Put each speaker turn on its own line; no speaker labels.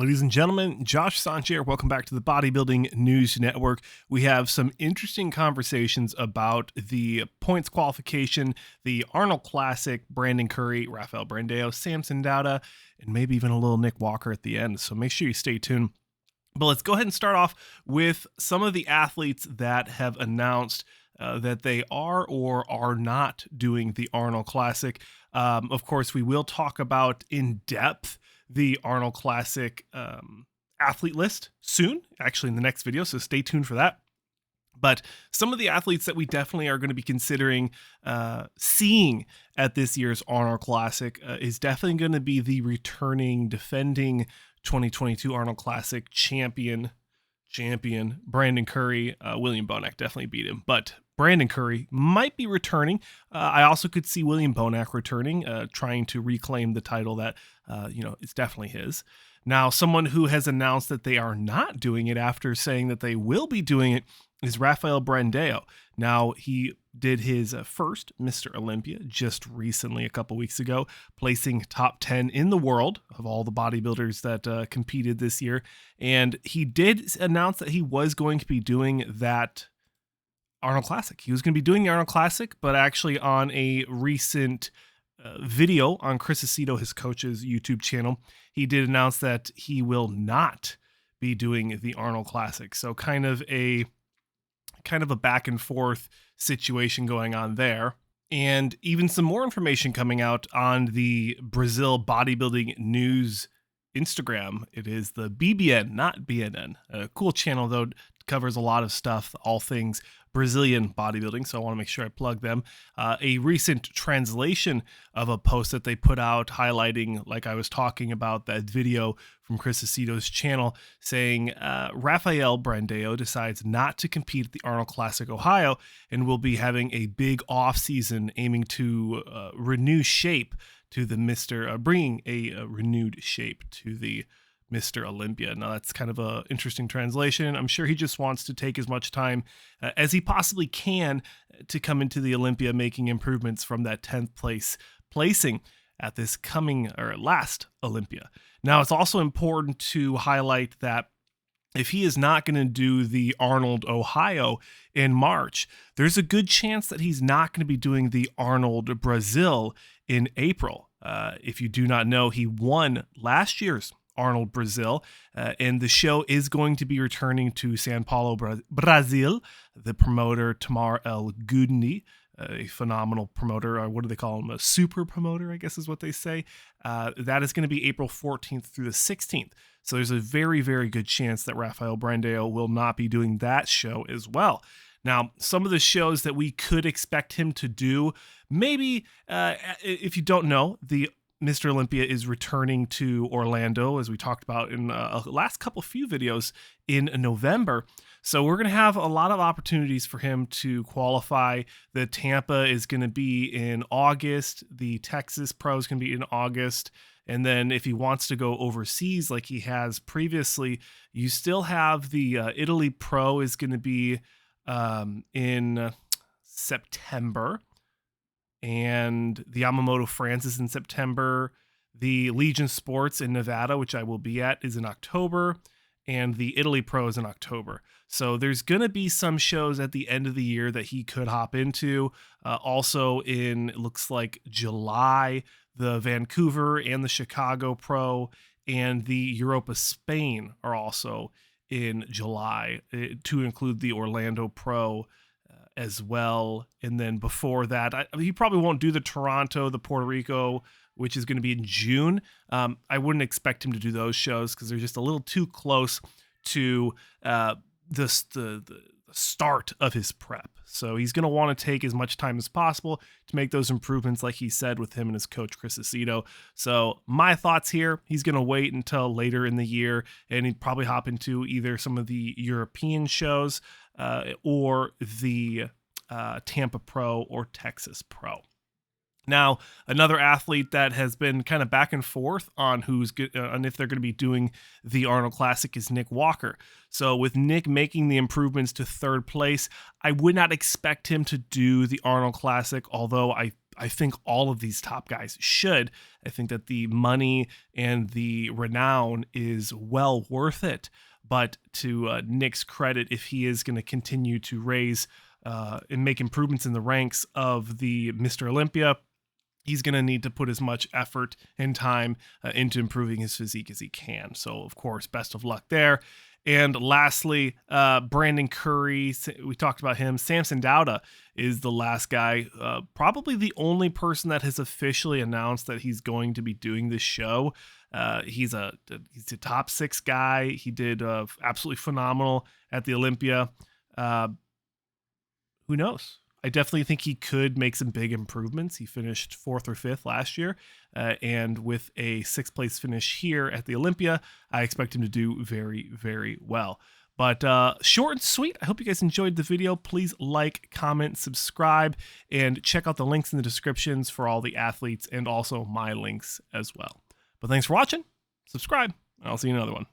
Ladies and gentlemen, Josh Sanch here. Welcome back to the Bodybuilding News Network. We have some interesting conversations about the points qualification, the Arnold Classic, Brandon Curry, Rafael Brandeo, Samson Dauda, and maybe even a little Nick Walker at the end. So make sure you stay tuned. But let's go ahead and start off with some of the athletes that have announced that they are or are not doing the Arnold Classic. Of course, we will talk about in depth the Arnold Classic athlete list soon, actually in the next video, so stay tuned for that. But some of the athletes that we definitely are going to be considering seeing at this year's Arnold Classic is definitely going to be the returning, defending 2022 Arnold Classic champion Brandon Curry. William Bonac definitely beat him, but Brandon Curry might be returning. I also could see William Bonac returning, trying to reclaim the title that, it's definitely his. Now, someone who has announced that they are not doing it after saying that they will be doing it is Rafael Brandeo. Now, he did his first Mr. Olympia just recently, a couple weeks ago, placing top 10 in the world of all the bodybuilders that competed this year. And he did announce that he was going to be doing that Arnold Classic. He was going to be doing the Arnold Classic, but actually on a recent video on Chris Aceto, his coach's YouTube channel, he did announce that he will not be doing the Arnold Classic. So kind of a back and forth situation going on there. And even some more information coming out on the Brazil Bodybuilding News Instagram. It is the BBN, not BNN. A cool channel, though, covers a lot of stuff, all things Brazilian bodybuilding, so I want to make sure I plug them. A recent translation of a post that they put out highlighting, like I was talking about, that video from Chris Aceto's channel saying Rafael Brandeo decides not to compete at the Arnold Classic Ohio and will be having a big off season aiming to renew shape to the bringing a renewed shape to the Mr. Olympia. Now, that's kind of an interesting translation. I'm sure he just wants to take as much time as he possibly can to come into the Olympia, making improvements from that 10th placing at this last Olympia. Now, it's also important to highlight that if he is not going to do the Arnold Ohio in March, there's a good chance that he's not going to be doing the Arnold Brazil in April. If you do not know, he won last year's Arnold Brazil, and the show is going to be returning to Sao Paulo, Brazil. The promoter, Tamar El Gudni, a phenomenal promoter, or what do they call him? A super promoter, I guess is what they say. That is going to be April 14th through the 16th. So there's a very, very good chance that Rafael Brandeo will not be doing that show as well. Now, some of the shows that we could expect him to do, maybe, if you don't know, the Mr. Olympia is returning to Orlando, as we talked about in last few videos in November. So we're going to have a lot of opportunities for him to qualify. The Tampa is going to be in August. The Texas Pro is going to be in August. And then if he wants to go overseas like he has previously, you still have the Italy Pro is going to be in September. And the Yamamoto France is in September. The Legion Sports in Nevada, which I will be at, is in October. And the Italy Pro is in October. So there's going to be some shows at the end of the year that he could hop into. Also in, it looks like July, the Vancouver and the Chicago Pro and the Europa Spain are also in July, to include the Orlando Pro as well. And then before that, he probably won't do the Toronto, the Puerto Rico, which is going to be in June. I wouldn't expect him to do those shows because they're just a little too close to the start of his prep. So he's going to want to take as much time as possible to make those improvements, like he said, with him and his coach, Chris Aceto. So my thoughts here, he's going to wait until later in the year, and he'd probably hop into either some of the European shows or the Tampa Pro or Texas Pro. Now, another athlete that has been kind of back and forth on who's good, on if they're going to be doing the Arnold Classic is Nick Walker. So with Nick making the improvements to third place, I would not expect him to do the Arnold Classic, although I I think all of these top guys should. I think that the money and the renown is well worth it. But to Nick's credit, if he is going to continue to raise and make improvements in the ranks of the Mr. Olympia, he's going to need to put as much effort and time into improving his physique as he can. So, of course, best of luck there. And lastly, Brandon Curry, we talked about him. Samson Dauda is the last guy, probably the only person that has officially announced that he's going to be doing this show. He's a top 6 guy. He did absolutely phenomenal at the Olympia. Who knows? I definitely think he could make some big improvements. He finished 4th or 5th last year, and with a 6th place finish here at the Olympia, I expect him to do very, very well. But short and sweet. I hope you guys enjoyed the video. Please like, comment, subscribe, and check out the links in the descriptions for all the athletes and also my links as well. But thanks for watching. Subscribe, and I'll see you in another one.